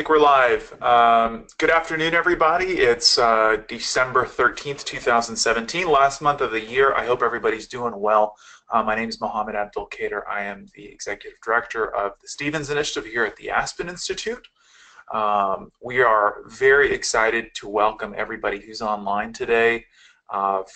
think we're live. Good afternoon, everybody. It's December 13th, 2017, last month of the year. I hope everybody's doing well. My name is Mohammed Abdul Kader. I am the Executive Director of the Stevens Initiative here at the Aspen Institute. We are very excited to welcome everybody who's online today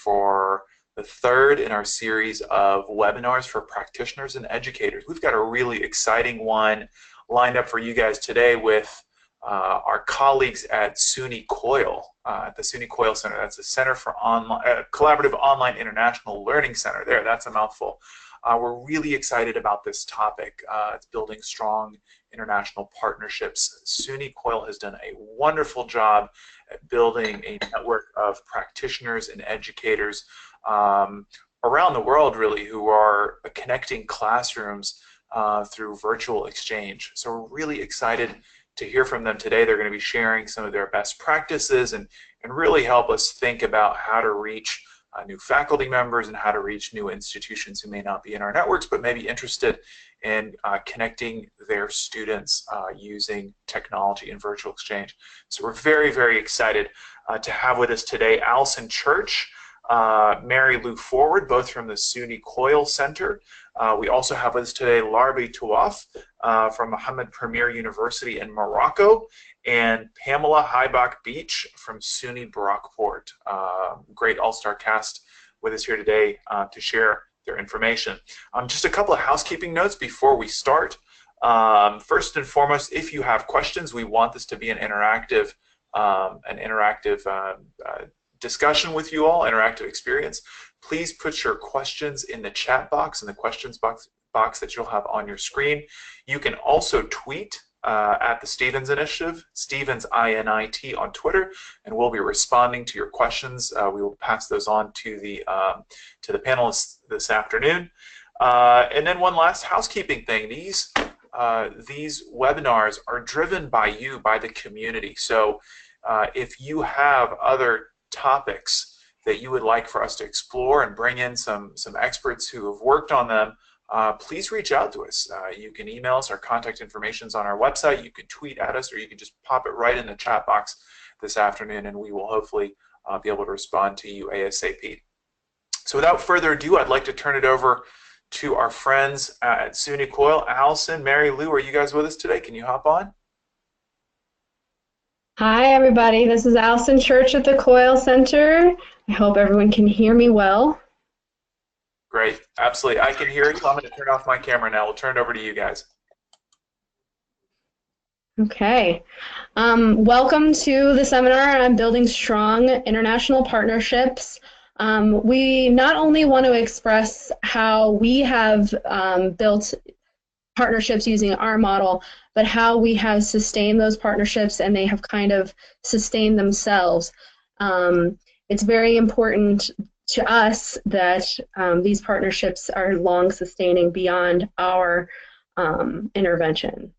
for the third in our series of webinars for practitioners and educators. We've got a really exciting one lined up for you guys today with our colleagues at SUNY Coil, at the SUNY Coil Center. That's a Center for Collaborative Online International Learning Center. There, that's a mouthful. We're really excited about this topic. It's building strong international partnerships. SUNY Coil has done a wonderful job at building a network of practitioners and educators around the world, really, who are connecting classrooms through virtual exchange. So we're really excited to hear from them today. They're going to be sharing some of their best practices and really help us think about how to reach new faculty members and how to reach new institutions who may not be in our networks but may be interested in connecting their students using technology and virtual exchange. So we're very, very excited to have with us today Allison Church, Mary Lou Forward, both from the SUNY Coil Center. We also have with us today Larbi Touaf from Mohammed Premier University in Morocco, and Pamela Heibach Beach from SUNY Brockport. Great all-star cast with us here today to share their information. Just a couple of housekeeping notes before we start. First and foremost, if you have questions, we want this to be an interactive discussion with you all, interactive experience. Please put your questions in the chat box, in the questions box that you'll have on your screen. You can also tweet at the Stevens Initiative, Stevens INIT on Twitter, and we'll be responding to your questions. We will pass those on to the panelists this afternoon. And then one last housekeeping thing: these webinars are driven by you, by the community. So if you have other topics that you would like for us to explore and bring in some experts who have worked on them, please reach out to us. You can email us. Our contact information is on our website. You can tweet at us, or you can just pop it right in the chat box this afternoon, and we will hopefully be able to respond to you ASAP. So without further ado, I'd like to turn it over to our friends at SUNY Coil. Allison, Mary Lou, are you guys with us today? Can you hop on? Hi, everybody. This is Allison Church at the Coyle Center. I hope everyone can hear me well. Great. Absolutely. I can hear you. I'm going to turn off my camera now. We'll turn it over to you guys. Okay. Welcome to the seminar on building strong international partnerships. We not only want to express how we have built partnerships using our model, but how we have sustained those partnerships and they have kind of sustained themselves. It's very important to us that these partnerships are long sustaining beyond our intervention.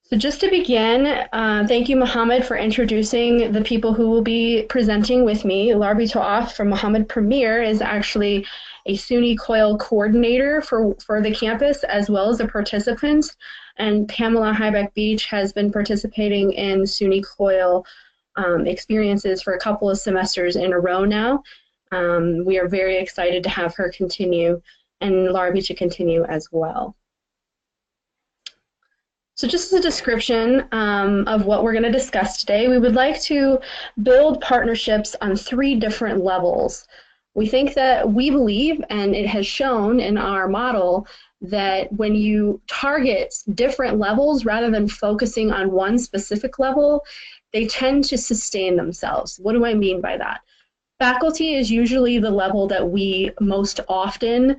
So just to begin, thank you, Mohammed, for introducing the people who will be presenting with me. Larbi Touaf from Mohammed Premier is actually a SUNY Coil coordinator for the campus as well as a participant, and Pamela Heibach Beach has been participating in SUNY Coil experiences for a couple of semesters in a row now. We are very excited to have her continue and Larbi to continue as well. So just as a description of what we're going to discuss today, we would like to build partnerships on 3 different levels. We believe, and it has shown in our model, that when you target different levels rather than focusing on one specific level, they tend to sustain themselves. What do I mean by that? Faculty is usually the level that we most often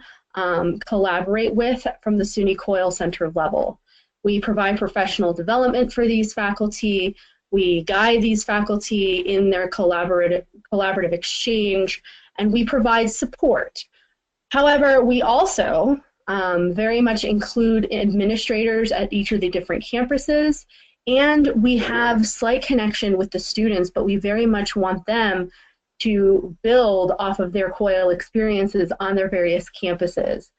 collaborate with from the SUNY Coil Center level. We provide professional development for these faculty. We guide these faculty in their collaborative exchange, and we provide support. However, we also very much include administrators at each of the different campuses, and we have slight connection with the students, but we very much want them to build off of their Coil experiences on their various campuses.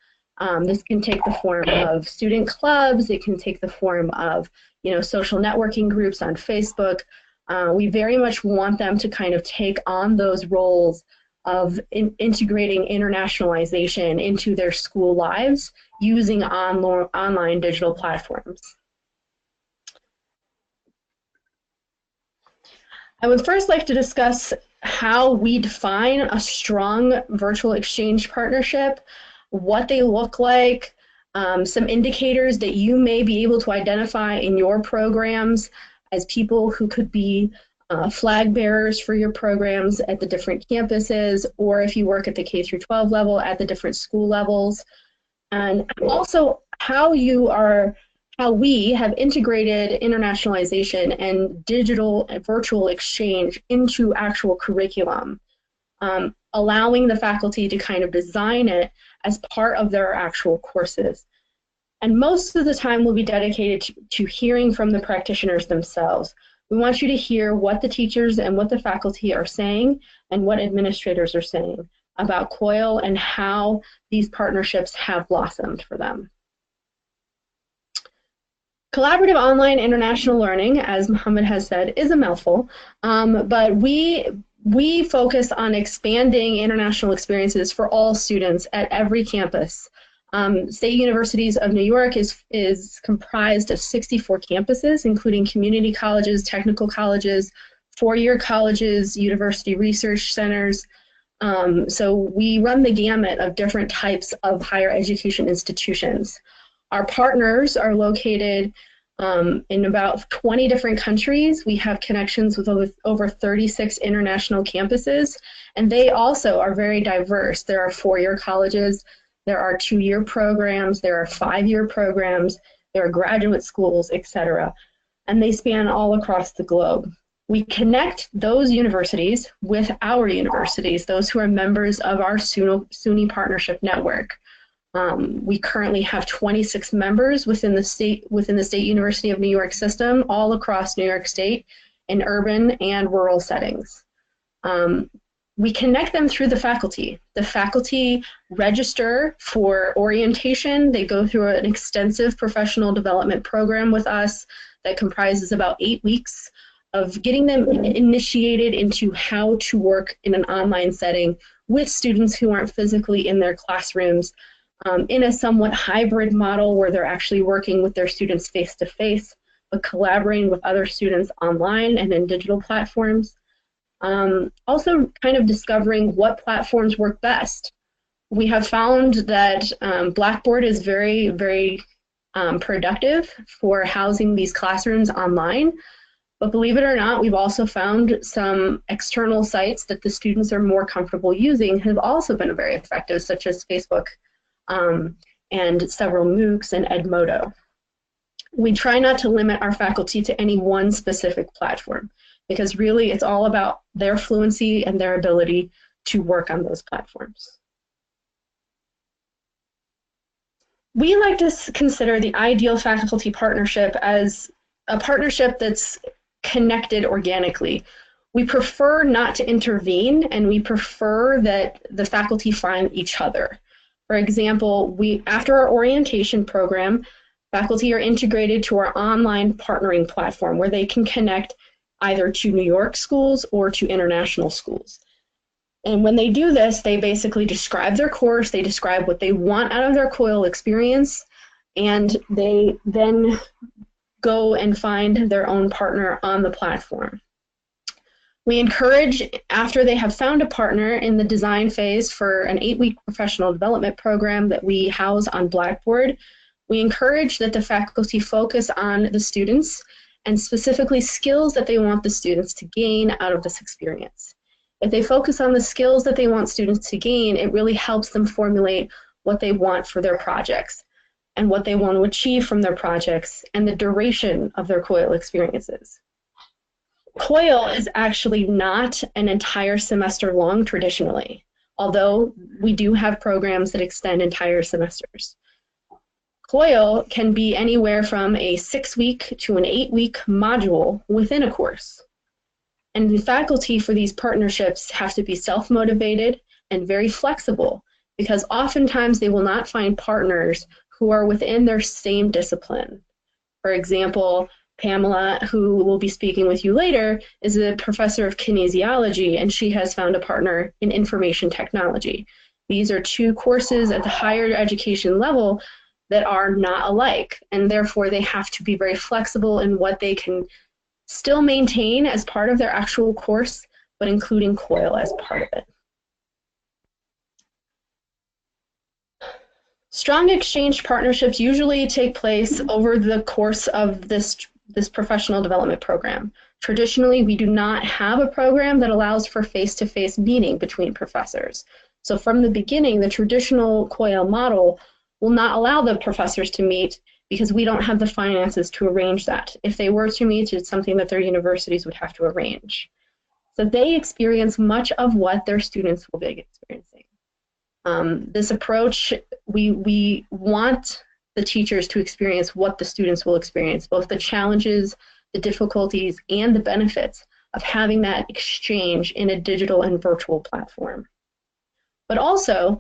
This can take the form of student clubs. It can take the form of, social networking groups on Facebook. We very much want them to kind of take on those roles of integrating internationalization into their school lives using online digital platforms. I would first like to discuss how we define a strong virtual exchange partnership, what they look like, some indicators that you may be able to identify in your programs as people who could be flag bearers for your programs at the different campuses, or if you work at the K-12 level at the different school levels, and also how we have integrated internationalization and digital and virtual exchange into actual curriculum, allowing the faculty to kind of design it as part of their actual courses. And most of the time will be dedicated to hearing from the practitioners themselves. We want you to hear what the teachers and what the faculty are saying and what administrators are saying about Coyle and how these partnerships have blossomed for them. Collaborative online international learning, as Mohammed has said, is a mouthful, but we focus on expanding international experiences for all students at every campus. State Universities of New York is comprised of 64 campuses, including community colleges, technical colleges, four-year colleges, university research centers. So we run the gamut of different types of higher education institutions. Our partners are located in about 20 different countries. We have connections with over 36 international campuses, and they also are very diverse. There are four-year colleges, there are two-year programs, there are five-year programs, there are graduate schools, etc. And they span all across the globe. We connect those universities with our universities, those who are members of our SUNY Partnership Network. We currently have 26 members within the State University of New York system, all across New York State, in urban and rural settings. We connect them through the faculty. The faculty register for orientation. They go through an extensive professional development program with us that comprises about 8 weeks of getting them initiated into how to work in an online setting with students who aren't physically in their classrooms, in a somewhat hybrid model where they're actually working with their students face-to-face, but collaborating with other students online and in digital platforms. Also kind of discovering what platforms work best. We have found that Blackboard is very, very productive for housing these classrooms online, but believe it or not, we've also found some external sites that the students are more comfortable using have also been very effective, such as Facebook and several MOOCs and Edmodo. We try not to limit our faculty to any one specific platform, because really it's all about their fluency and their ability to work on those platforms. We like to consider the ideal faculty partnership as a partnership that's connected organically. We prefer not to intervene, and we prefer that the faculty find each other. For example, after our orientation program, faculty are integrated to our online partnering platform where they can connect either to New York schools or to international schools. And when they do this, they basically describe their course, they describe what they want out of their Coyle experience, and they then go and find their own partner on the platform. We encourage, after they have found a partner in the design phase for an 8-week professional development program that we house on Blackboard, we encourage that the faculty focus on the students and specifically skills that they want the students to gain out of this experience. If they focus on the skills that they want students to gain, it really helps them formulate what they want for their projects and what they want to achieve from their projects and the duration of their Coyle experiences. Coyle is actually not an entire semester long traditionally, although we do have programs that extend entire semesters. Coyle can be anywhere from a 6-week to an 8-week module within a course. And the faculty for these partnerships have to be self-motivated and very flexible because oftentimes they will not find partners who are within their same discipline. For example, Pamela, who will be speaking with you later, is a professor of kinesiology, and she has found a partner in information technology. These are two courses at the higher education level that are not alike, and therefore they have to be very flexible in what they can still maintain as part of their actual course, but including Coil as part of it. Strong exchange partnerships usually take place over the course of this professional development program. Traditionally, we do not have a program that allows for face-to-face meeting between professors. So from the beginning, the traditional Coil model will not allow the professors to meet because we don't have the finances to arrange that. If they were to meet, it's something that their universities would have to arrange. So they experience much of what their students will be experiencing. This approach, we want the teachers to experience what the students will experience, both the challenges, the difficulties, and the benefits of having that exchange in a digital and virtual platform. But also,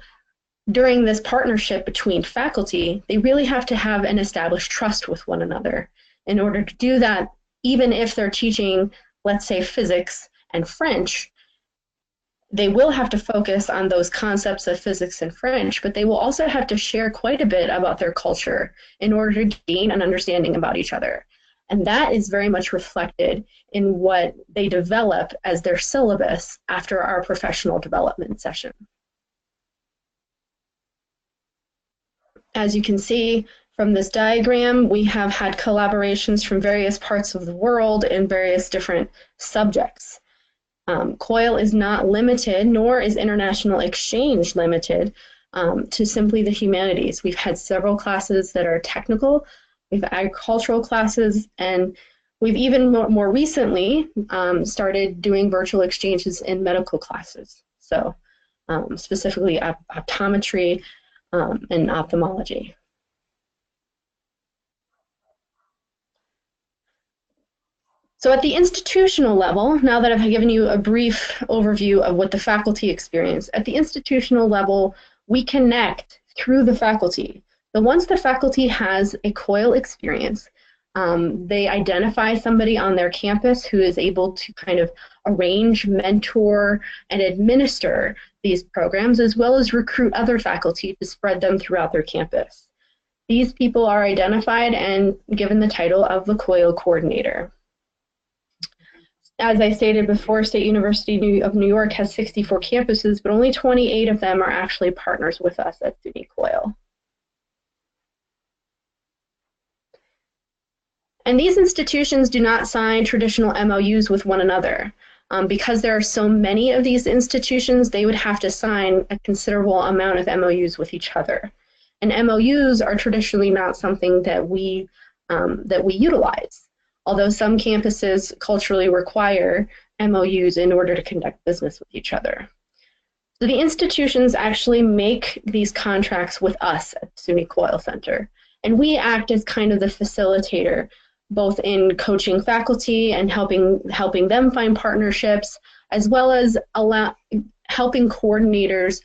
during this partnership between faculty, they really have to have an established trust with one another. In order to do that, even if they're teaching, let's say, physics and French, they will have to focus on those concepts of physics and French, but they will also have to share quite a bit about their culture in order to gain an understanding about each other. And that is very much reflected in what they develop as their syllabus after our professional development session. As you can see from this diagram, we have had collaborations from various parts of the world in various different subjects. Coil is not limited, nor is international exchange limited to simply the humanities. We've had several classes that are technical, we've agricultural classes, and we've even more recently started doing virtual exchanges in medical classes. So specifically optometry and ophthalmology. So at the institutional level, now that I've given you a brief overview of what the faculty experience, at the institutional level, we connect through the faculty. So once the faculty has a Coil experience, they identify somebody on their campus who is able to kind of arrange, mentor, and administer these programs, as well as recruit other faculty to spread them throughout their campus. These people are identified and given the title of the Coil coordinator. As I stated before, State University of New York has 64 campuses, but only 28 of them are actually partners with us at SUNY Coil. And these institutions do not sign traditional MOUs with one another. Because there are so many of these institutions, they would have to sign a considerable amount of MOUs with each other. And MOUs are traditionally not something that we utilize, although some campuses culturally require MOUs in order to conduct business with each other. So the institutions actually make these contracts with us at SUNY Coil Center, and we act as kind of the facilitator, both in coaching faculty and helping them find partnerships, as well as helping coordinators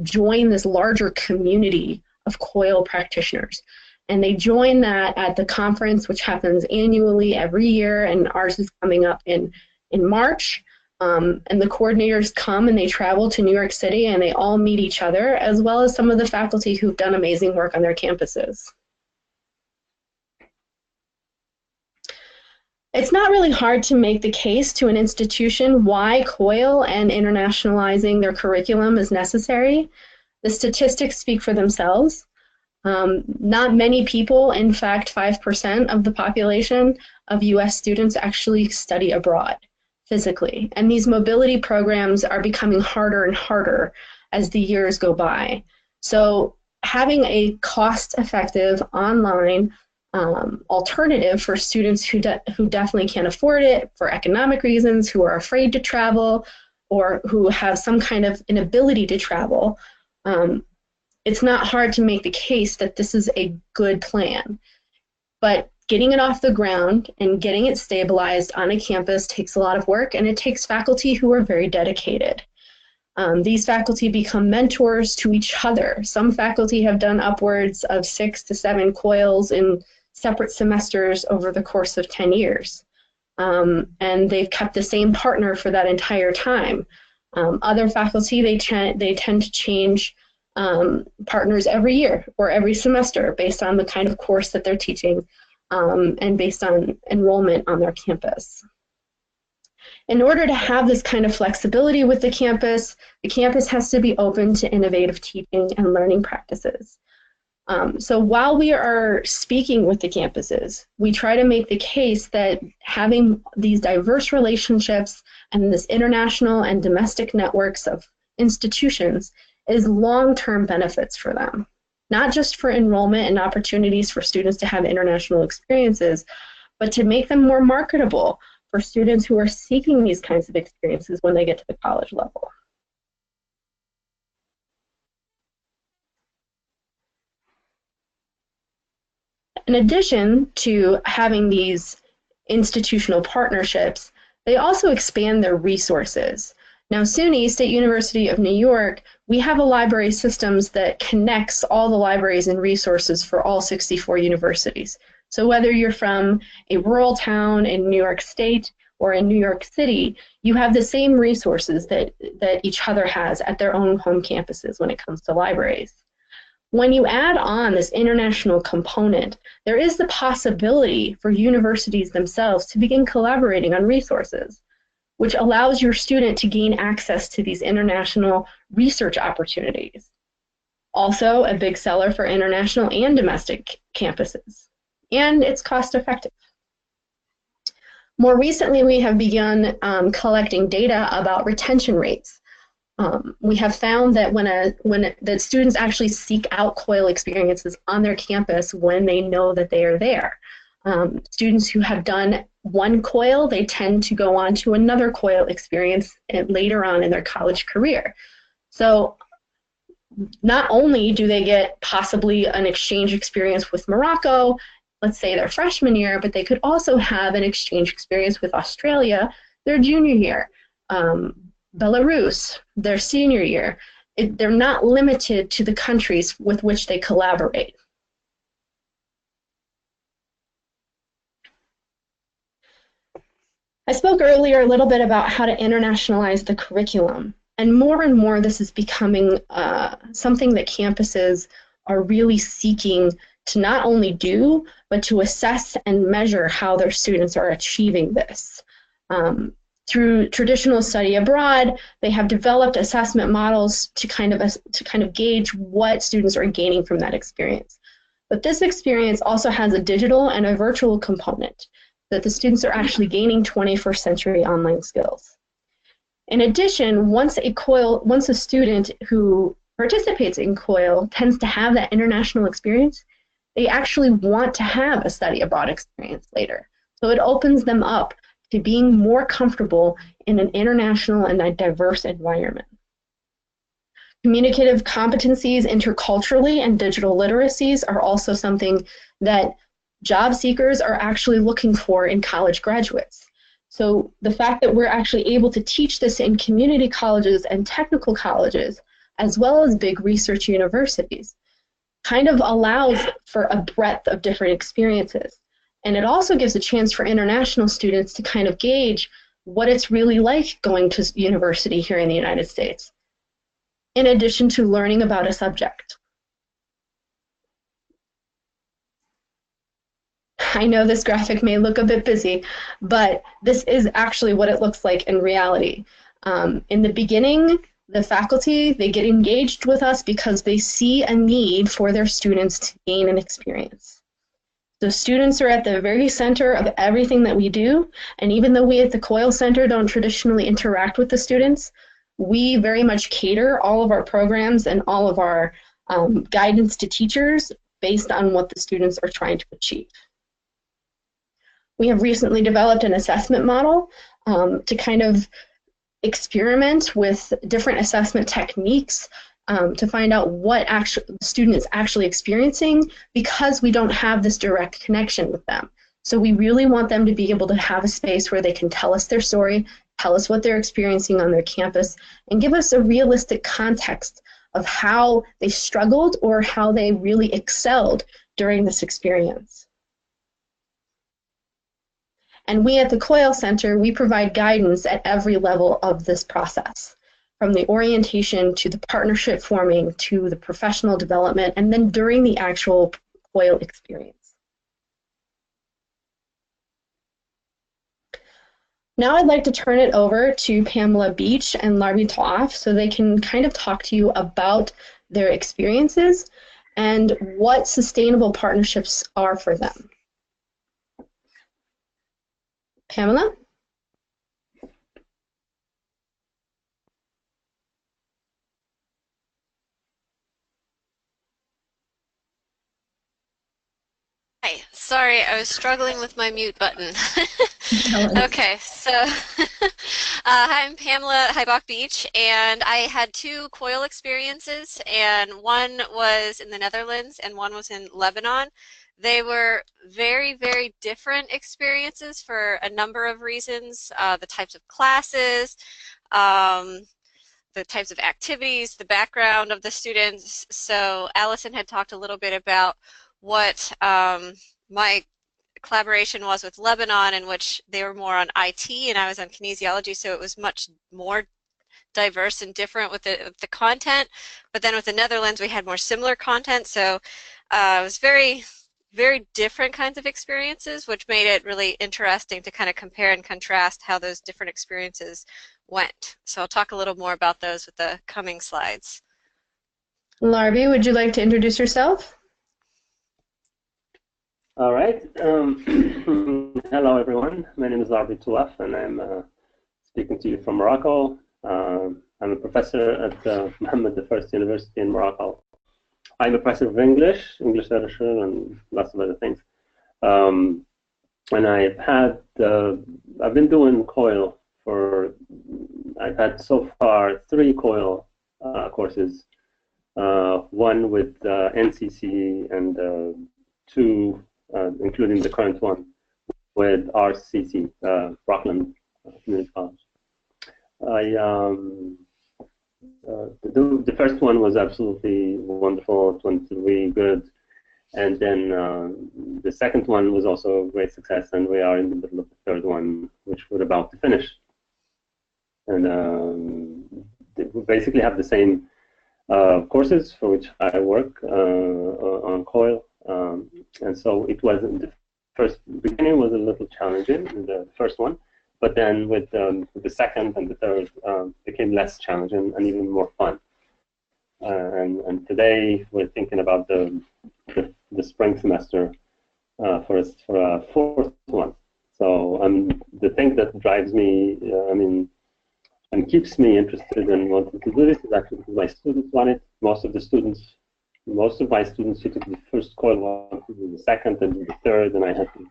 join this larger community of Coil practitioners. And they join that at the conference, which happens annually every year, and ours is coming up in March. And the coordinators come and they travel to New York City and they all meet each other, as well as some of the faculty who've done amazing work on their campuses. It's not really hard to make the case to an institution why Coil and internationalizing their curriculum is necessary. The statistics speak for themselves. Not many people, in fact 5% of the population of US students actually study abroad physically. And these mobility programs are becoming harder and harder as the years go by. So having a cost-effective online alternative for students who definitely can't afford it for economic reasons, who are afraid to travel, or who have some kind of inability to travel, it's not hard to make the case that this is a good plan. But getting it off the ground and getting it stabilized on a campus takes a lot of work, and it takes faculty who are very dedicated. These faculty become mentors to each other. Some faculty have done upwards of 6 to 7 coils in separate semesters over the course of 10 years. And they've kept the same partner for that entire time. Other faculty, they tend to change partners every year or every semester based on the kind of course that they're teaching and based on enrollment on their campus. In order to have this kind of flexibility with the campus has to be open to innovative teaching and learning practices. So while we are speaking with the campuses, we try to make the case that having these diverse relationships and this international and domestic networks of institutions is long-term benefits for them, not just for enrollment and opportunities for students to have international experiences, but to make them more marketable for students who are seeking these kinds of experiences when they get to the college level. In addition to having these institutional partnerships, they also expand their resources. Now, SUNY, State University of New York, we have a library systems that connects all the libraries and resources for all 64 universities. So whether you're from a rural town in New York State or in New York City, you have the same resources that each other has at their own home campuses when it comes to libraries. When you add on this international component, there is the possibility for universities themselves to begin collaborating on resources, which allows your student to gain access to these international research opportunities. Also, a big seller for international and domestic campuses. And it's cost effective. More recently, we have begun collecting data about retention rates. We have found that that students actually seek out Coil experiences on their campus when they know that they are there. Students who have done one Coil, they tend to go on to another Coil experience later on in their college career. So not only do they get possibly an exchange experience with Morocco, let's say their freshman year, but they could also have an exchange experience with Australia their junior year, Belarus their senior year. They're not limited to the countries with which they collaborate. I spoke earlier a little bit about how to internationalize the curriculum, and more this is becoming something that campuses are really seeking to not only do, but to assess and measure how their students are achieving this. Through traditional study abroad, they have developed assessment models to kind of gauge what students are gaining from that experience. But this experience also has a digital and a virtual component, that the students are actually gaining 21st century online skills. In addition, once a student who participates in Coil tends to have that international experience, they actually want to have a study abroad experience later. So it opens them up to being more comfortable in an international and a diverse environment. Communicative competencies interculturally and digital literacies are also something that job seekers are actually looking for in college graduates. So the fact that we're actually able to teach this in community colleges and technical colleges, as well as big research universities, kind of allows for a breadth of different experiences. And it also gives a chance for international students to kind of gauge what it's really like going to university here in the United States, in addition to learning about a subject. I know this graphic may look a bit busy, but this is actually what it looks like in reality. In the beginning, the faculty, they get engaged with us because they see a need for their students to gain an experience. So students are at the very center of everything that we do, and even though we at the Coyle Center don't traditionally interact with the students, we very much cater all of our programs and all of our guidance to teachers based on what the students are trying to achieve. We have recently developed an assessment model to kind of experiment with different assessment techniques to find out what the student is actually experiencing, because we don't have this direct connection with them. So we really want them to be able to have a space where they can tell us their story, tell us what they're experiencing on their campus, and give us a realistic context of how they struggled or how they really excelled during this experience. And we at the Coyle Center, we provide guidance at every level of this process, from the orientation to the partnership forming to the professional development, and then during the actual Coyle experience. Now I'd like to turn it over to Pamela Beach and Larbi Toaf so they can kind of talk to you about their experiences and what sustainable partnerships are for them. Pamela? Hi, sorry, I was struggling with my mute button. Okay, so hi, I'm Pamela Heibach Beach, and I had two Coil experiences, and one was in the Netherlands and one was in Lebanon. They were very, very different experiences for a number of reasons. The types of classes, the types of activities, the background of the students. So Allison had talked a little bit about what my collaboration was with Lebanon, in which they were more on IT and I was on kinesiology, so it was much more diverse and different with the content. But then with the Netherlands, we had more similar content, so it was very, very different kinds of experiences, which made it really interesting to kind of compare and contrast how those different experiences went. So I'll talk a little more about those with the coming slides. Larbi, would you like to introduce yourself? All right. Hello, everyone. My name is Larbi Toaf, and I'm speaking to you from Morocco. I'm a professor at Mohammed I University in Morocco. I'm a professor of English literature, and lots of other things. And I've been doing Coil I've had so far 3 Coil courses, one with NCC and 2, including the current one, with RCC, Rockland Community College. The first one was absolutely wonderful. It went really good. And then the second one was also a great success, and we are in the middle of the third one, which we're about to finish. And we basically have the same courses for which I work on Coil. And so it was the beginning was a little challenging, the first one, but then with the second and the third became less challenging and even more fun. And today we're thinking about the spring semester for a fourth one. So the thing that drives me, and keeps me interested in wanting to do this is actually because my students want it. Most of my students who took the first Coil want to do the second and the third, and I had to,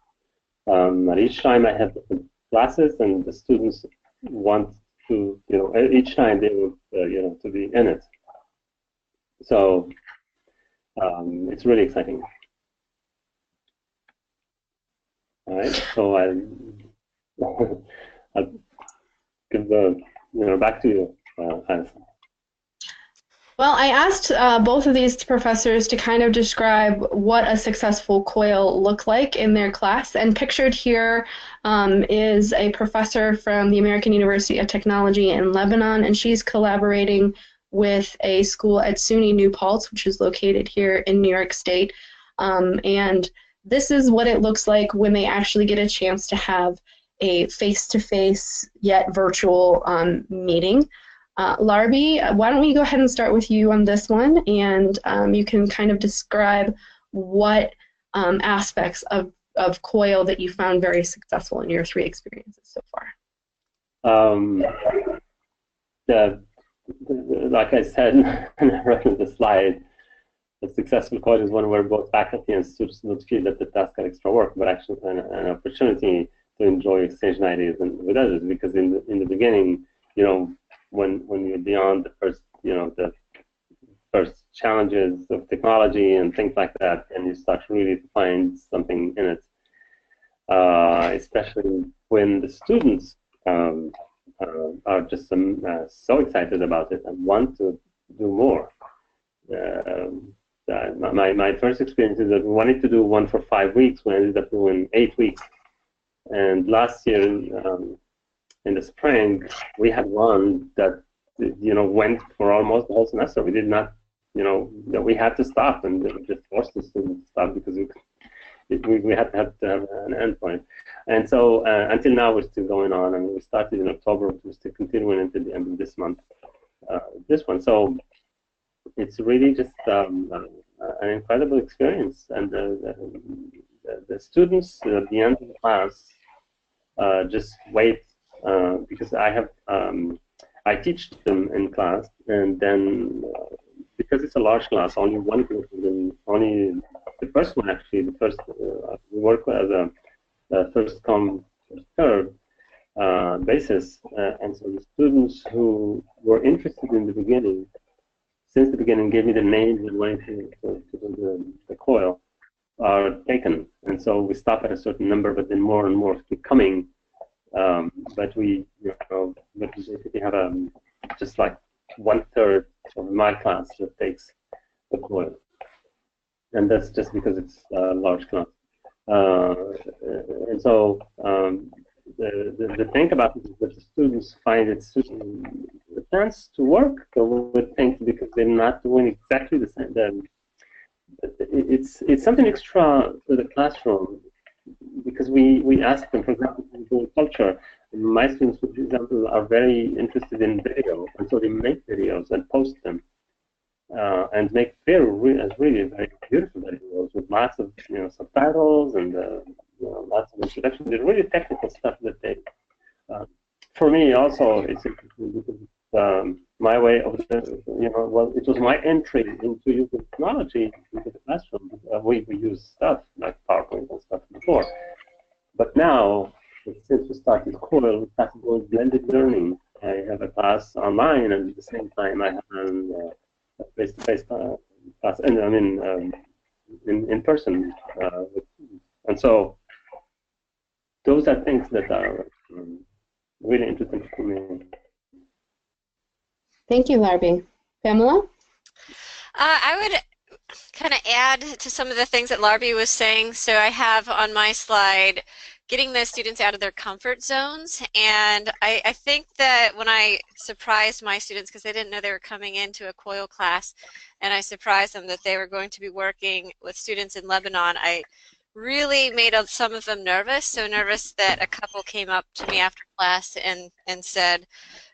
at each time I have different classes, and the students want to, each time they will, to be in it. So it's really exciting. All right, so I'll give the, back to you, Alison. Well, I asked both of these professors to kind of describe what a successful Coil looked like in their class, and pictured here is a professor from the American University of Technology in Lebanon, and she's collaborating with a school at SUNY New Paltz, which is located here in New York State. And this is what it looks like when they actually get a chance to have a face-to-face yet virtual meeting. Larbi, why don't we go ahead and start with you on this one, and you can kind of describe what aspects of Coil that you found very successful in your 3 experiences so far. Like I said, and I wrote in the slide, a successful Coil is one where both faculty and students don't feel that the task are extra work, but actually an opportunity to enjoy exchanging ideas with others. Because in the beginning, when you're beyond the first challenges of technology and things like that, and you start really to find something in it, especially when the students are just so excited about it and want to do more. My first experience is that we wanted to do one for 5 weeks. We ended up doing 8 weeks. And last year, in the spring, we had one that went for almost the whole semester. We did not, we had to stop, and it just forced us to stop because we had to have an endpoint. And so until now, we're still going on, and we started in October. We're still continuing until the end of this month. This one, so it's really just an incredible experience, and the students at the end of the class just wait because I teach them in class, and then because it's a large class, only one group, only the first one actually, we work as a first come first serve basis, and so the students who were interested in the beginning, since the beginning, gave me the names and went to do the coil, are taken, and so we stop at a certain number, but then more and more keep coming. But we basically have just like 1/3 of my class that takes the coil, and that's just because it's a large class. And so the thing about it is that the students find it a chance to work with things because they're not doing exactly the same. It's something extra to the classroom because we ask them, for example, in culture. My students, for example, are very interested in video, and so they make videos and post them, and make really very beautiful videos with lots of subtitles and lots of introductions. They're really technical stuff that they. For me, also, it's interesting because my way of well, it was my entry into using technology into the classroom. We use stuff like PowerPoint and stuff before, but now, since we started Coil, we started doing blended learning. I have a class online, and at the same time, I have a face-to-face class, and I mean in person. And so, those are things that are really interesting for me. Thank you, Larbi. Pamela? I would kind of add to some of the things that Larbi was saying. So I have on my slide getting the students out of their comfort zones. And I think that when I surprised my students, because they didn't know they were coming into a Coil class, and I surprised them that they were going to be working with students in Lebanon, I really made some of them nervous, so nervous that a couple came up to me after class and said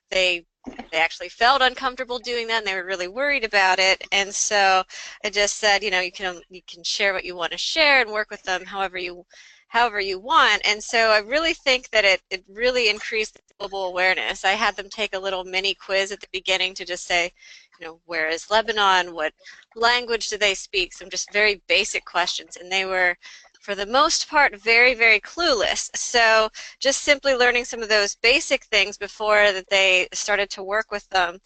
they actually felt uncomfortable doing that, and they were really worried about it. And so I just said, you can share what you want to share and work with them however you want. And so I really think that it really increased the global awareness. I had them take a little mini quiz at the beginning to just say, where is Lebanon? What language do they speak? Some just very basic questions, and they were, for the most part, very, very clueless. So just simply learning some of those basic things before that they started to work with them.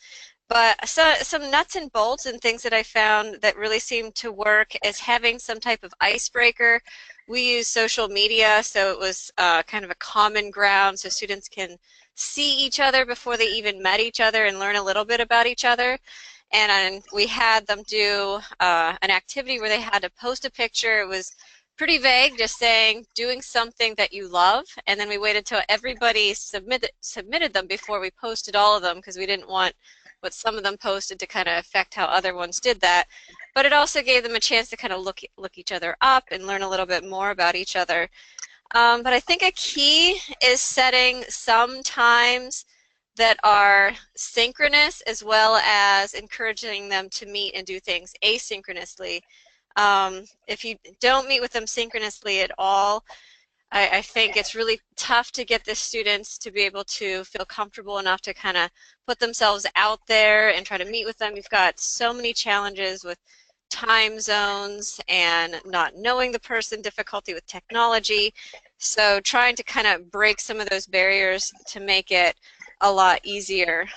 But some nuts and bolts and things that I found that really seemed to work is having some type of icebreaker. We use social media, so it was kind of a common ground so students can see each other before they even met each other and learn a little bit about each other. And we had them do an activity where they had to post a picture. It was pretty vague, just saying doing something that you love, and then we waited till everybody submitted them before we posted all of them, because we didn't want what some of them posted to kind of affect how other ones did that. But it also gave them a chance to kind of look each other up and learn a little bit more about each other. But I think a key is setting some times that are synchronous, as well as encouraging them to meet and do things asynchronously. If you don't meet with them synchronously at all, I think it's really tough to get the students to be able to feel comfortable enough to kind of put themselves out there and try to meet with them. You've got so many challenges with time zones and not knowing the person, difficulty with technology. So trying to kind of break some of those barriers to make it a lot easier.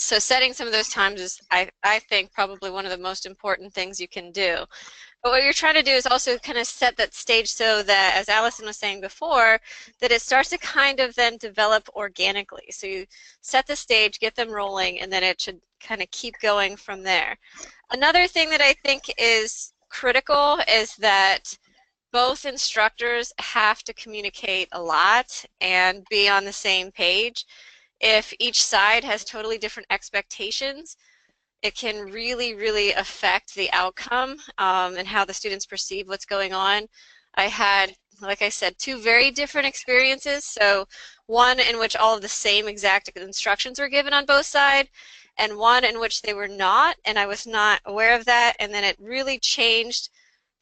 So setting some of those times is, I think, probably one of the most important things you can do. But what you're trying to do is also kind of set that stage so that, as Allison was saying before, that it starts to kind of then develop organically. So you set the stage, get them rolling, and then it should kind of keep going from there. Another thing that I think is critical is that both instructors have to communicate a lot and be on the same page. If each side has totally different expectations, it can really, really affect the outcome and how the students perceive what's going on. I had, like I said, two very different experiences. So one in which all of the same exact instructions were given on both sides, and one in which they were not, and I was not aware of that, and then it really changed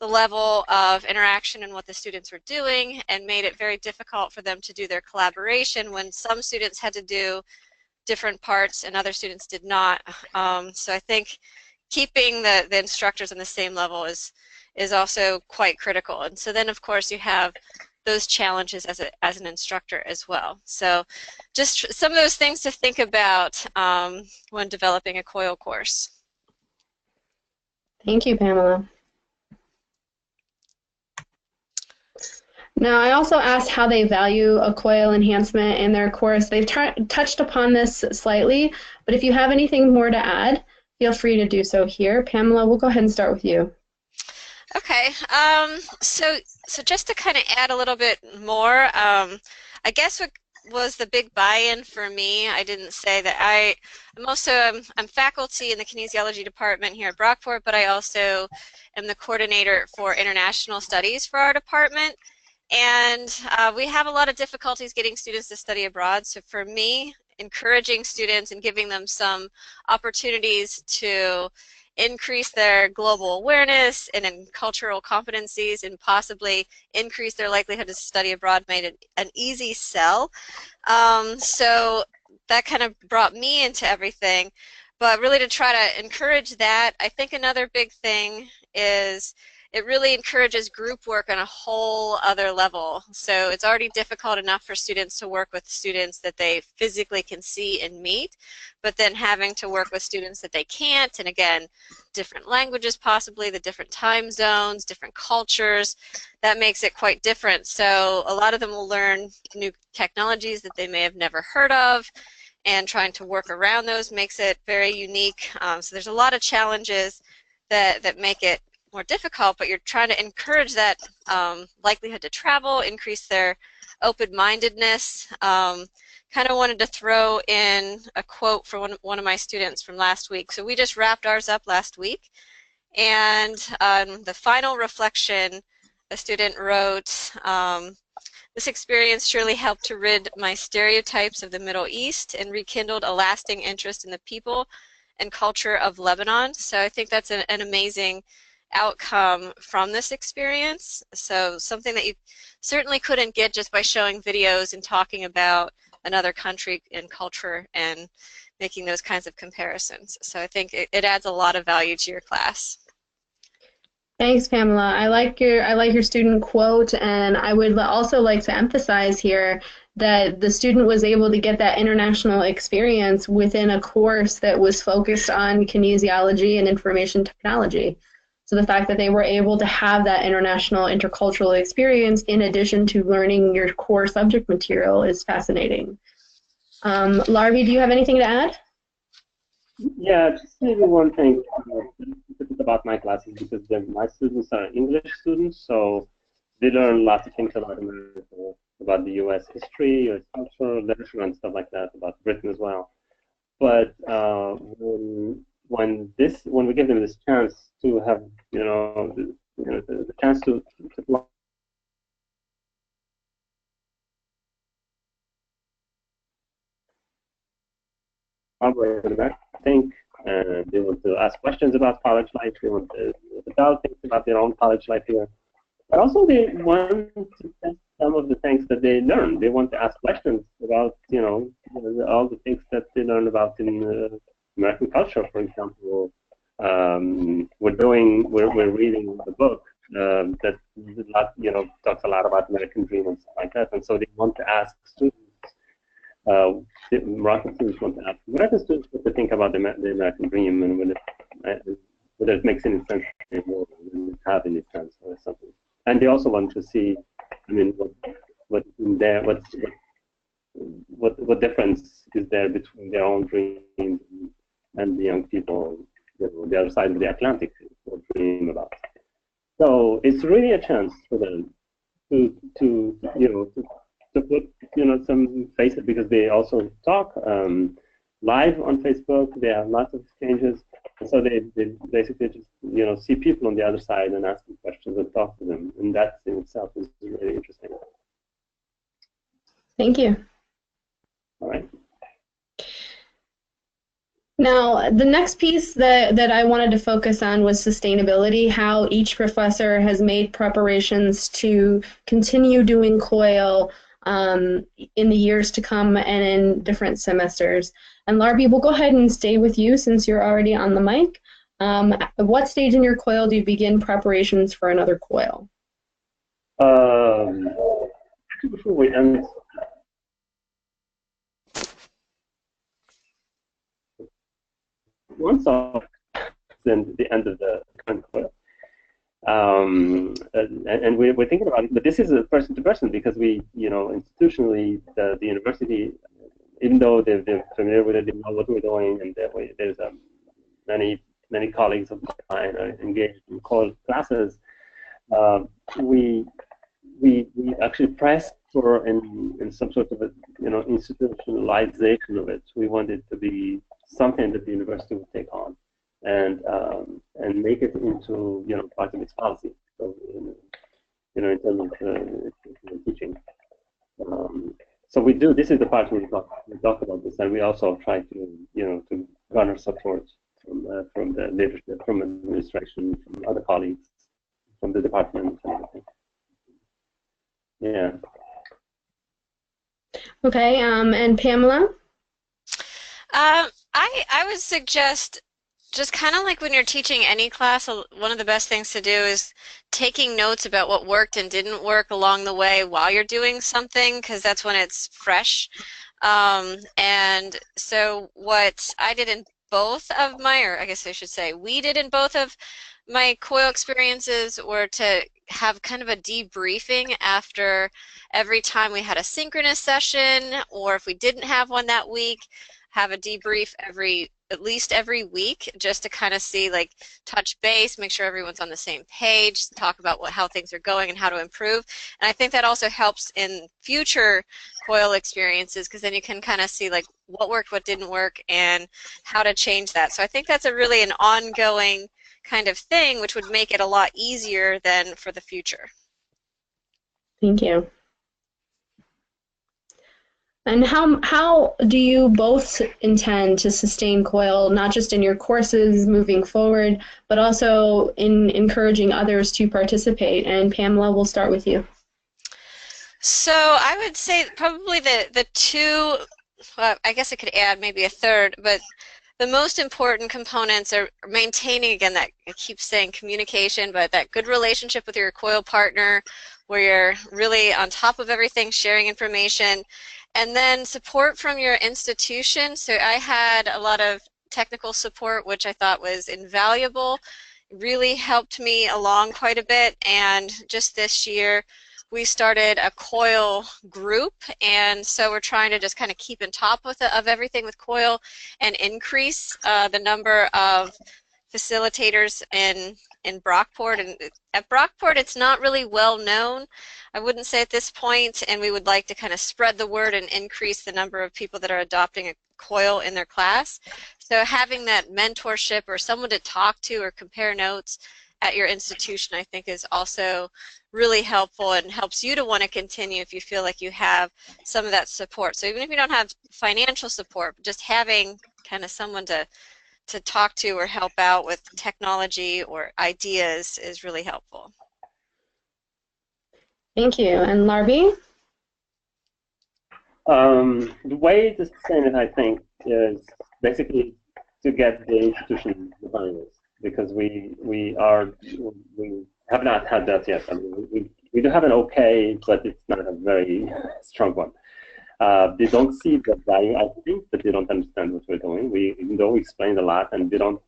the level of interaction and what the students were doing and made it very difficult for them to do their collaboration when some students had to do different parts and other students did not. So I think keeping the instructors on the same level is also quite critical. And so then, of course, you have those challenges as an instructor as well. So just some of those things to think about when developing a Coil course. Thank you, Pamela. Now, I also asked how they value a Coyle enhancement in their course. They've touched upon this slightly, but if you have anything more to add, feel free to do so here. Pamela, we'll go ahead and start with you. Okay, so just to kind of add a little bit more, I guess what was the big buy-in for me, I didn't say that I'm faculty in the kinesiology department here at Brockport, but I also am the coordinator for international studies for our department. And we have a lot of difficulties getting students to study abroad. So for me, encouraging students and giving them some opportunities to increase their global awareness and in cultural competencies and possibly increase their likelihood to study abroad made it an easy sell. So that kind of brought me into everything. But really to try to encourage that, I think another big thing is it really encourages group work on a whole other level. So it's already difficult enough for students to work with students that they physically can see and meet, but then having to work with students that they can't, and again, different languages possibly, the different time zones, different cultures, that makes it quite different. So a lot of them will learn new technologies that they may have never heard of, and trying to work around those makes it very unique. So there's a lot of challenges that make it more difficult, but you're trying to encourage that likelihood to travel, increase their open-mindedness. Kind of wanted to throw in a quote from one of my students from last week. So we just wrapped ours up last week, and the final reflection, a student wrote, "This experience surely helped to rid my stereotypes of the Middle East and rekindled a lasting interest in the people and culture of Lebanon." So I think that's an amazing outcome from this experience. So something that you certainly couldn't get just by showing videos and talking about another country and culture and making those kinds of comparisons. So I think it adds a lot of value to your class. Thanks, Pamela. I like your student quote, and I would also like to emphasize here that the student was able to get that international experience within a course that was focused on kinesiology and information technology. So the fact that they were able to have that international intercultural experience in addition to learning your core subject material is fascinating. Larvi, do you have anything to add? Yeah, just maybe one thing about my classes, because my students are English students, so they learn lots of things about America, about the U.S. history, U.S. culture, literature, and stuff like that, about Britain as well. But when we give them this chance to have, the chance to think, they want to ask questions about college life, they want to develop things about their own college life here. But also they want to test some of the things that they learn. They want to ask questions about, all the things that they learn about in American culture, for example. We're reading the book that talks a lot about American dream and stuff like that, and so they want to ask students the Moroccan students want to ask American students what they think about the American dream and whether it makes any sense anymore, and have any sense or something. And they also want to see, I mean, what difference is there between their own dreams and the young people, the other side of the Atlantic dream about. So it's really a chance for them to put some faces, because they also talk live on Facebook. They have lots of exchanges, and so they basically just see people on the other side and ask them questions and talk to them, and that in itself is really interesting. Thank you. All right. Now, the next piece that I wanted to focus on was sustainability, how each professor has made preparations to continue doing Coil in the years to come and in different semesters. And Larbi, we'll go ahead and stay with you since you're already on the mic. At what stage in your Coil do you begin preparations for another Coil? Before we end, once off, then the end of the current Coil. And we're thinking about it, but this is a person-to-person, because we, institutionally, the university, even though they're familiar with it, they know what we're doing, and there's many colleagues of mine are engaged in Coil classes. We actually pressed for in some sort of institutionalization of it. We want it to be something that the university would take on and make it into part of its policy. So in terms of teaching. So we do. This is the part where we talk about this, and we also try to to garner support from the leadership, from administration, from other colleagues, from the department, and everything. Yeah. Okay. And Pamela? I would suggest, just kind of like when you're teaching any class, one of the best things to do is taking notes about what worked and didn't work along the way while you're doing something, because that's when it's fresh. And so what I did in both of my, or I guess I should say we did in both of my Coil experiences, were to have kind of a debriefing after every time we had a synchronous session, or if we didn't have one that week, have a debrief at least every week, just to kind of see, like, touch base, make sure everyone's on the same page, talk about how things are going and how to improve. And I think that also helps in future Coil experiences, because then you can kind of see, like, what worked, what didn't work, and how to change that. So I think that's really an ongoing kind of thing, which would make it a lot easier than for the future. Thank you. And how do you both intend to sustain Coil, not just in your courses moving forward, but also in encouraging others to participate? And Pamela, we'll start with you. So I would say probably the two, well, I guess I could add maybe a third, but the most important components are maintaining, again, that I keep saying communication, but that good relationship with your Coil partner, where you're really on top of everything, sharing information. And then support from your institution. So I had a lot of technical support, which I thought was invaluable. It really helped me along quite a bit. And just this year, we started a Coil group, and so we're trying to just kind of keep on top of everything with Coil and increase the number of facilitators in Brockport. And at Brockport, it's not really well known, I wouldn't say at this point, and we would like to kind of spread the word and increase the number of people that are adopting a Coil in their class. So having that mentorship or someone to talk to or compare notes at your institution, I think, is also really helpful and helps you to want to continue if you feel like you have some of that support. So even if you don't have financial support, just having kind of someone to talk to or help out with technology or ideas is really helpful. Thank you. And Larbi? The way to sustain it, I think, is basically to get the institution behind us, because we have not had that yet. I mean, we do have an okay, but it's not a very strong one. They don't see the value. I think that they don't understand what we're doing. Even though we explained a lot, and they don't,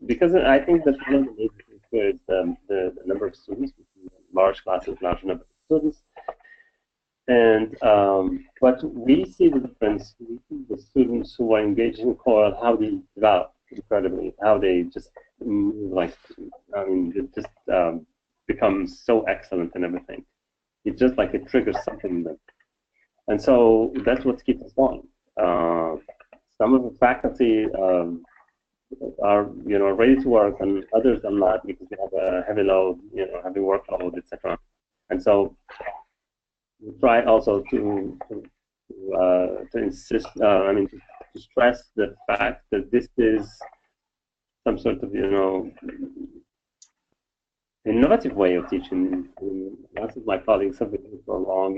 because I think that one of the major things here is the number of students, large classes, large number of students. And but we see the difference. We see the students who are engaged in Coil, how they develop incredibly, how they just they just become so excellent in everything. It's just like it triggers something in them, and so that's what keeps us going. Some of the faculty are ready to work, and others are not because they have a heavy load, heavy workload, etc. And so we try also to insist, to stress the fact that this is some sort of, innovative way of teaching. Lots of my colleagues have been doing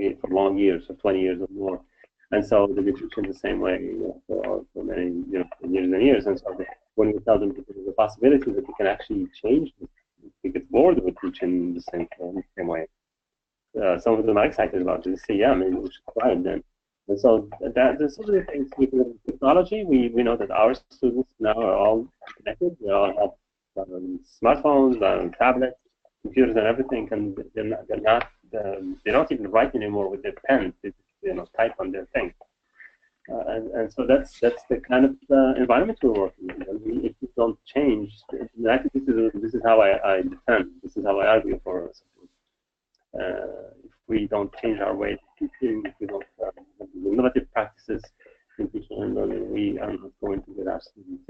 it for long years, for 20 years or more, and so they've been teaching the same way for many years and years. And so when we tell them that there's a possibility that they can actually change, they get bored with teaching the same way. Some of them are excited about it. They say, "Yeah, maybe we should try it then." And so there's so many things with technology. We know that our students now are all connected. They all have smartphones, tablets, computers, and everything. And they don't even write anymore with their pen. They type on their thing. And so that's the kind of environment we're working in. And if we don't change, this is how I defend. This is how I argue for something. If we don't change our way of teaching, if we don't have innovative practices in teaching and learning, we are not going to get our students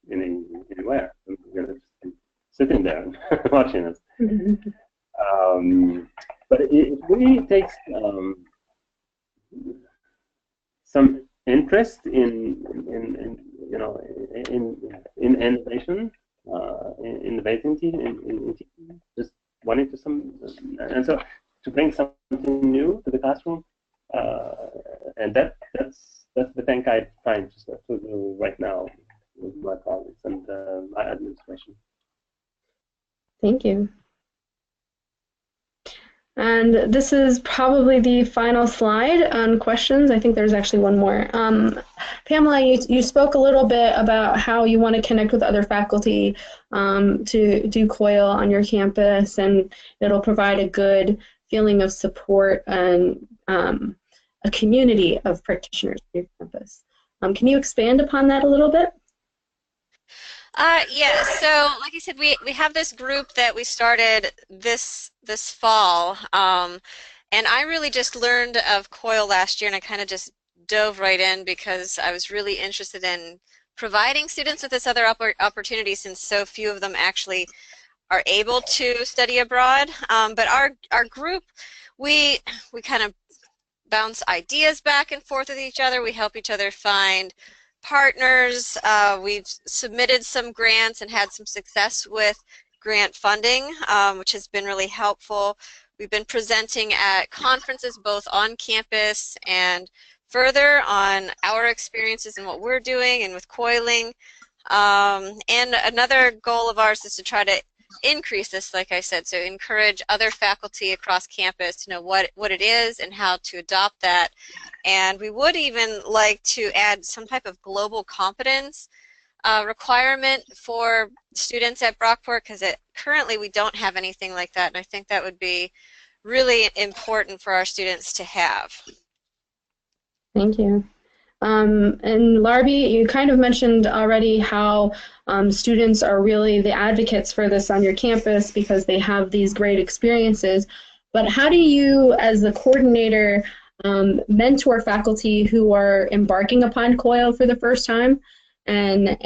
anywhere. We're going to just be sitting there and watching us. But it really takes some interest in innovation, innovating in teaching, just wanting and so to bring something new to the classroom, and that's the thing I'm trying to do right now with my colleagues and my administration. Thank you. And this is probably the final slide on questions. I think there's actually one more. Pamela, you spoke a little bit about how you want to connect with other faculty to do Coil on your campus, and it'll provide a good feeling of support and a community of practitioners on your campus. Can you expand upon that a little bit? Yeah, so like I said, we have this group that we started this fall, and I really just learned of Coil last year, and I kind of just dove right in because I was really interested in providing students with this other opportunity, since so few of them actually are able to study abroad. But our group, we kind of bounce ideas back and forth with each other. We help each other find partners. We've submitted some grants and had some success with grant funding, which has been really helpful. We've been presenting at conferences both on campus and further on our experiences and what we're doing and with coiling. And another goal of ours is to try to increase this, like I said, so encourage other faculty across campus to know what it is and how to adopt that. And we would even like to add some type of global competence requirement for students at Brockport, because currently we don't have anything like that, and I think that would be really important for our students to have. Thank you. And Larbi, you kind of mentioned already how students are really the advocates for this on your campus because they have these great experiences. But how do you, as the coordinator, mentor faculty who are embarking upon Coil for the first time, and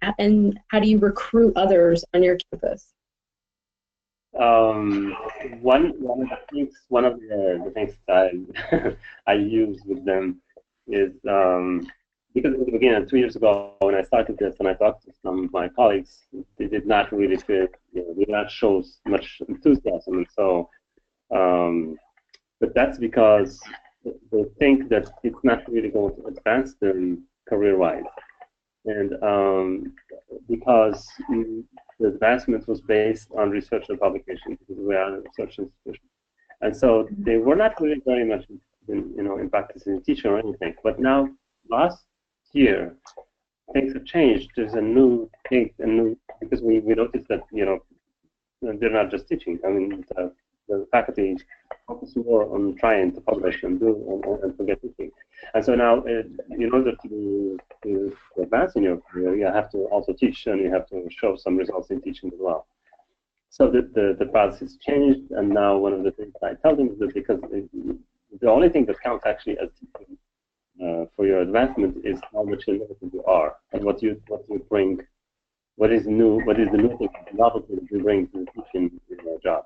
how do you recruit others on your campus? One of the things that I use with them is because at the beginning, 2 years ago, when I started this and I talked to some of my colleagues, they did not really feel, they did not show much enthusiasm, and so, but that's because they think that it's not really going to advance them career-wise, and because the advancement was based on research and publication, because we are a research institution, and so they were not really very much in practice as a teacher or anything. But now, last year, things have changed. There's a new thing, because we noticed that they're not just teaching. I mean, the faculty focus more on trying to publish and and forget teaching. And so now, in order to advance in your career, you have to also teach, and you have to show some results in teaching as well. So the path has changed, and now one of the things I tell them is that because the only thing that counts actually as teaching for your advancement is how much innovative you are, and what you bring, what is the new thing, the novelty that you bring to the teaching job.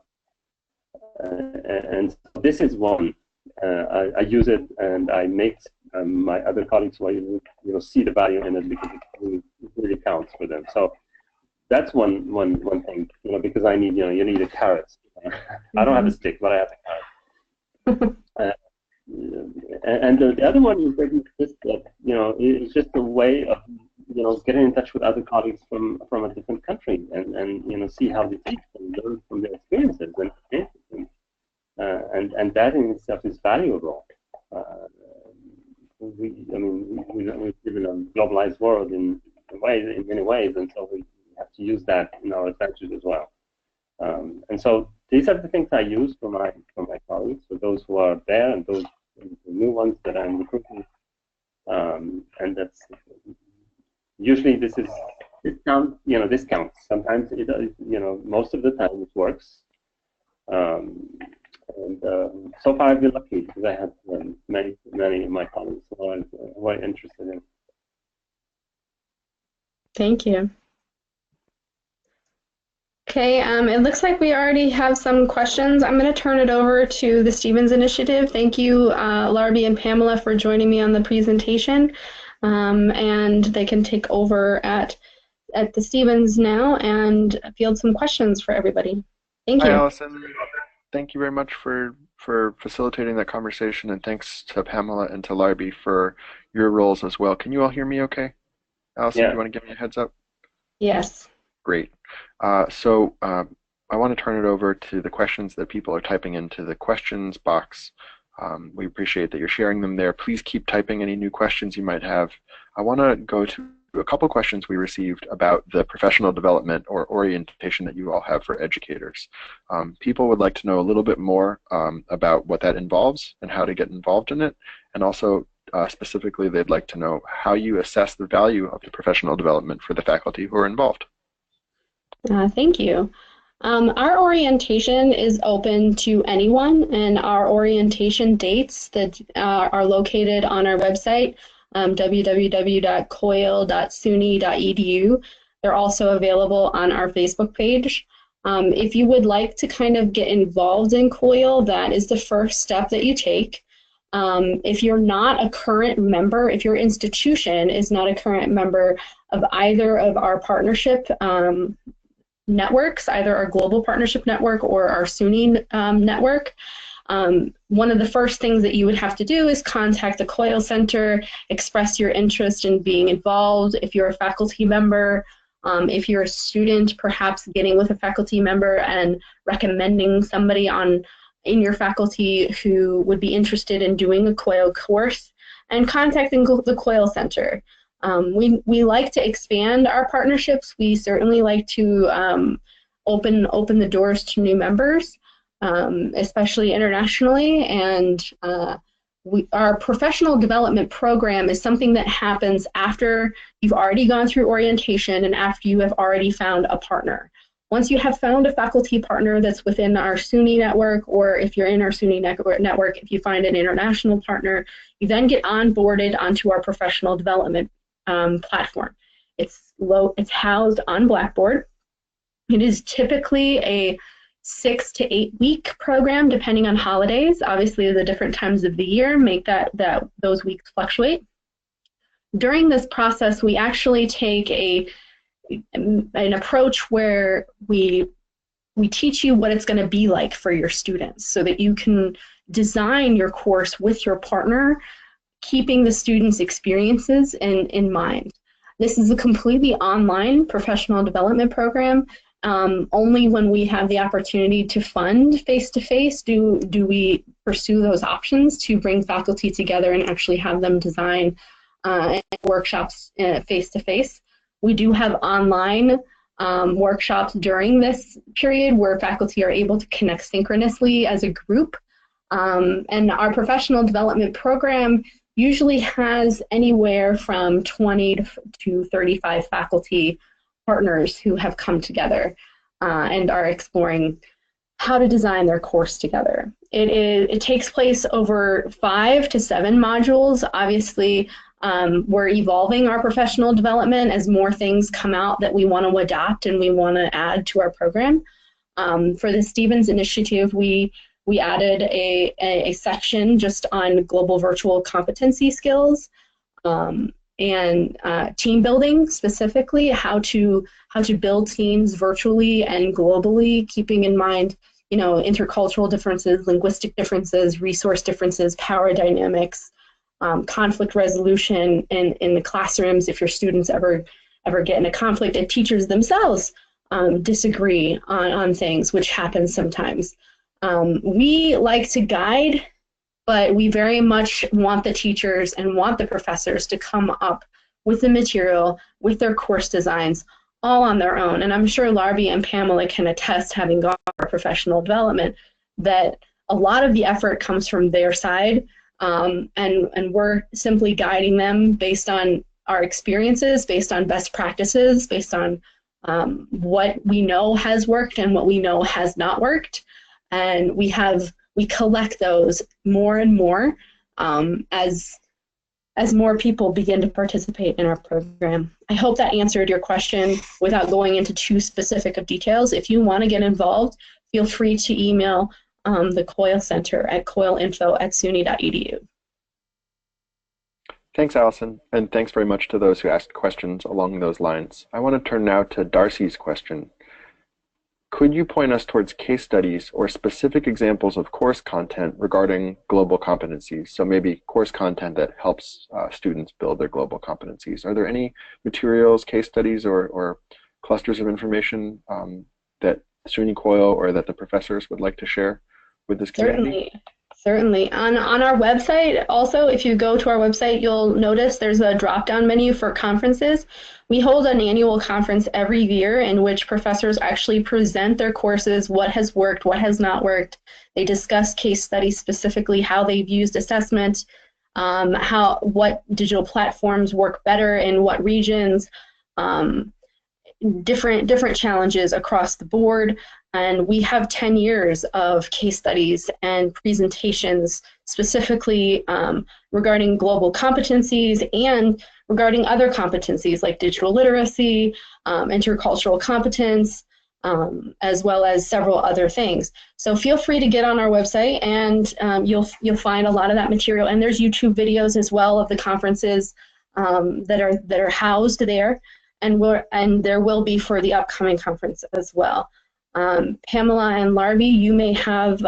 And so this is one. I use it, and I make my other colleagues who see the value in it, because it really counts for them. So that's one thing, because I need you need a carrot. I don't have a stick, but I have a carrot. And the other one is just that it's just a way of getting in touch with other colleagues from a different country, and see how they teach and learn from their experiences, and that in itself is valuable. We live in a globalized world in many ways, and so we have to use that in our advantage as well. And so these are the things I use for my colleagues, for those who are there and those new ones that I'm recruiting. And that's usually this counts. This counts. Sometimes most of the time it works. And so far I've been lucky, because I have many of my colleagues who are interested in. Thank you. Okay, it looks like we already have some questions. I'm going to turn it over to the Stevens Initiative. Thank you, Larbi and Pamela, for joining me on the presentation. And they can take over at the Stevens now and field some questions for everybody. Thank you. Hi, Allison. Thank you very much for facilitating that conversation, and thanks to Pamela and to Larbi for your roles as well. Can you all hear me okay? Allison, yeah. Do you want to give me a heads up? Yes. Great. So I want to turn it over to the questions that people are typing into the questions box. We appreciate that you're sharing them there. Please keep typing any new questions you might have. I want to go to a couple questions we received about the professional development or orientation that you all have for educators. People would like to know a little bit more about what that involves and how to get involved in it, and also specifically they'd like to know how you assess the value of the professional development for the faculty who are involved. Thank you. Our orientation is open to anyone, and our orientation dates that are located on our website, www.coil.suny.edu. They're also available on our Facebook page. If you would like to kind of get involved in Coil, that is the first step that you take. If you're not a current member, if your institution is not a current member of either of our partnership networks, either our global partnership network or our SUNY network, one of the first things that you would have to do is contact the Coyle Center, express your interest in being involved. If you're a faculty member, if you're a student, perhaps getting with a faculty member and recommending somebody in your faculty who would be interested in doing a Coyle course, and contacting the Coyle Center. We like to expand our partnerships. We certainly like to open the doors to new members, especially internationally. And our professional development program is something that happens after you've already gone through orientation and after you have already found a partner. Once you have found a faculty partner that's within our SUNY network, or if you're in our SUNY network, if you find an international partner, you then get onboarded onto our professional development platform. It's housed on Blackboard. It is typically a 6 to 8 week program, depending on holidays. Obviously, the different times of the year make those weeks fluctuate. During this process, we actually take an approach where we teach you what it's going to be like for your students, so that you can design your course with your partner, keeping the students' experiences in mind. This is a completely online professional development program. Only when we have the opportunity to fund face-to-face do we pursue those options to bring faculty together and actually have them design workshops face-to-face. We do have online workshops during this period where faculty are able to connect synchronously as a group. And our professional development program usually has anywhere from 20 to 35 faculty partners who have come together and are exploring how to design their course together. It takes place over 5 to 7 modules. Obviously, we're evolving our professional development as more things come out that we want to adopt and we want to add to our program. For the Stevens Initiative, we added a section just on global virtual competency skills and team building, specifically how to build teams virtually and globally, keeping in mind intercultural differences, linguistic differences, resource differences, power dynamics, conflict resolution in the classrooms if your students ever get in a conflict and teachers themselves disagree on things, which happens sometimes. We like to guide, but we very much want the teachers and want the professors to come up with the material, with their course designs, all on their own. And I'm sure Larbi and Pamela can attest, having gone through professional development, that a lot of the effort comes from their side, and we're simply guiding them based on our experiences, based on best practices, based on what we know has worked and what we know has not worked. And we collect those more and more as more people begin to participate in our program. I hope that answered your question without going into too specific of details. If you want to get involved, feel free to email the Coyle Center at coilinfo@suny.edu. Thanks, Allison, and thanks very much to those who asked questions along those lines. I want to turn now to Darcy's question. Could you point us towards case studies or specific examples of course content regarding global competencies? So maybe course content that helps students build their global competencies. Are there any materials, case studies, or clusters of information that SUNY Coyle or that the professors would like to share with this community? Certainly. On our website, also, if you go to our website, you'll notice there's a drop-down menu for conferences. We hold an annual conference every year in which professors actually present their courses, what has worked, what has not worked. They discuss case studies, specifically how they've used assessment, what digital platforms work better in what regions, different challenges across the board. And we have 10 years of case studies and presentations specifically regarding global competencies and regarding other competencies like digital literacy, intercultural competence, as well as several other things. So feel free to get on our website and you'll find a lot of that material. And there's YouTube videos as well of the conferences that are housed there, and there will be for the upcoming conference as well. Pamela and Larbi, you may have,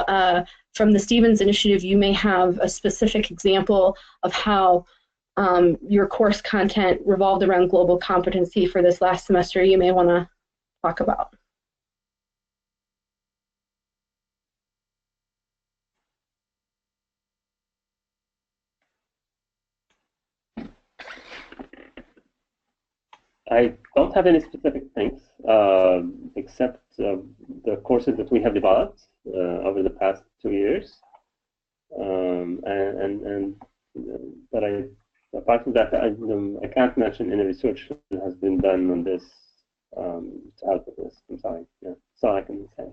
from the Stevens Initiative, you may have a specific example of how your course content revolved around global competency for this last semester you may want to talk about. I don't have any specific things except the courses that we have developed over the past 2 years, but apart from that, I can't mention any research that has been done on this to help with this. I'm sorry. Yeah, that's all I can say.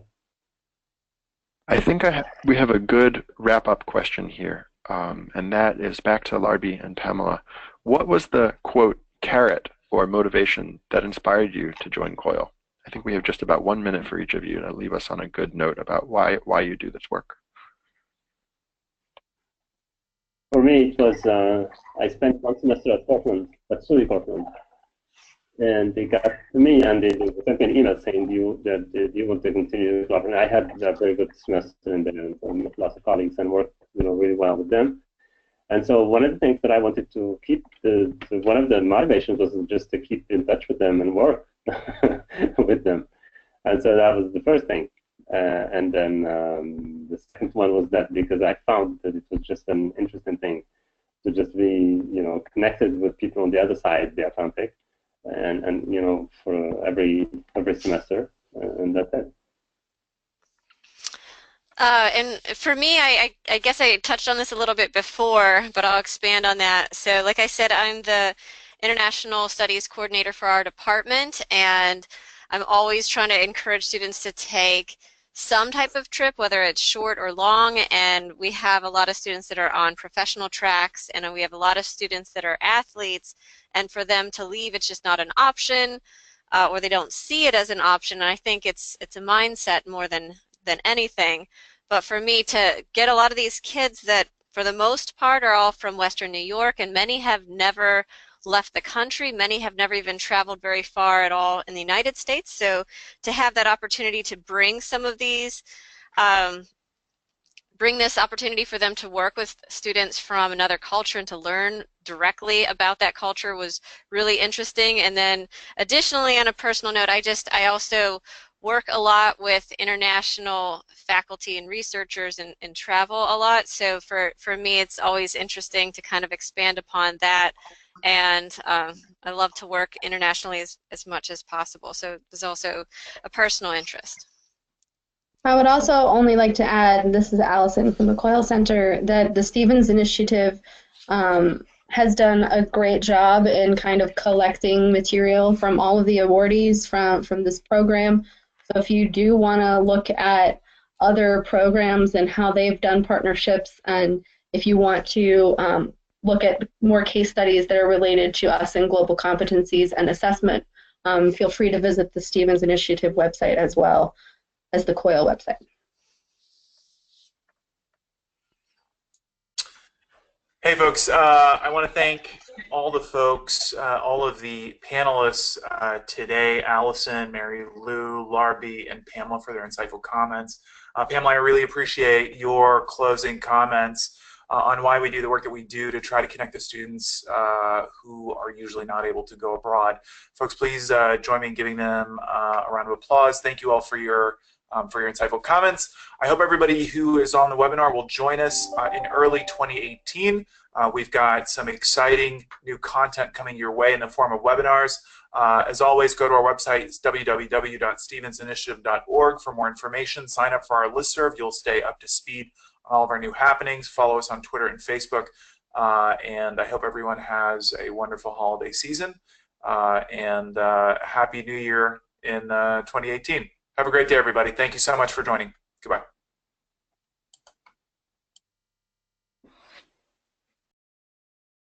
I think we have a good wrap-up question here, and that is back to Larbi and Pamela. What was the, quote, carrot or motivation that inspired you to join Coyle? I think we have just about 1 minute for each of you to leave us on a good note about why you do this work. For me, it was I spent 1 semester at SUNY Portland, and they got to me and they sent me an email saying, do you want to continue to and I had a very good semester in there and met lots of colleagues and worked really well with them. And so one of the things that I wanted to keep, one of the motivations was just to keep in touch with them and work with them. And so that was the first thing. And then the second one was that because I found that it was just an interesting thing to just be, connected with people on the other side of the Atlantic, and for every semester, and that's it. And for me, I guess I touched on this a little bit before, but I'll expand on that. So like I said, I'm the International Studies Coordinator for our department, and I'm always trying to encourage students to take some type of trip, whether it's short or long, and we have a lot of students that are on professional tracks, and we have a lot of students that are athletes, and for them to leave, it's just not an option, or they don't see it as an option, and I think it's a mindset more than anything. But for me to get a lot of these kids that for the most part are all from Western New York, and many have never left the country, many have never even traveled very far at all in the United States, so to have that opportunity to bring some of these, bring this opportunity for them to work with students from another culture and to learn directly about that culture was really interesting. And then additionally, on a personal note, I also work a lot with international faculty and researchers and travel a lot. So for me, it's always interesting to kind of expand upon that. And I love to work internationally as much as possible. So there's also a personal interest. I would also only like to add, and this is Allison from the Coyle Center, that the Stevens Initiative has done a great job in kind of collecting material from all of the awardees from this program. So if you do want to look at other programs and how they've done partnerships, and if you want to look at more case studies that are related to us in global competencies and assessment, feel free to visit the Stevens Initiative website as well as the Coyle website. Hey folks, I want to thank all the folks, all of the panelists today, Allison, Mary Lou, Larby, and Pamela for their insightful comments. Pamela, I really appreciate your closing comments on why we do the work that we do to try to connect the students who are usually not able to go abroad. Folks, please join me in giving them a round of applause. Thank you all for your insightful comments. I hope everybody who is on the webinar will join us in early 2018. We've got some exciting new content coming your way in the form of webinars. As always, go to our website. It's www.stevensinitiative.org for more information. Sign up for our listserv. You'll stay up to speed on all of our new happenings. Follow us on Twitter and Facebook. And I hope everyone has a wonderful holiday season. And Happy New Year in 2018. Have a great day, everybody. Thank you so much for joining.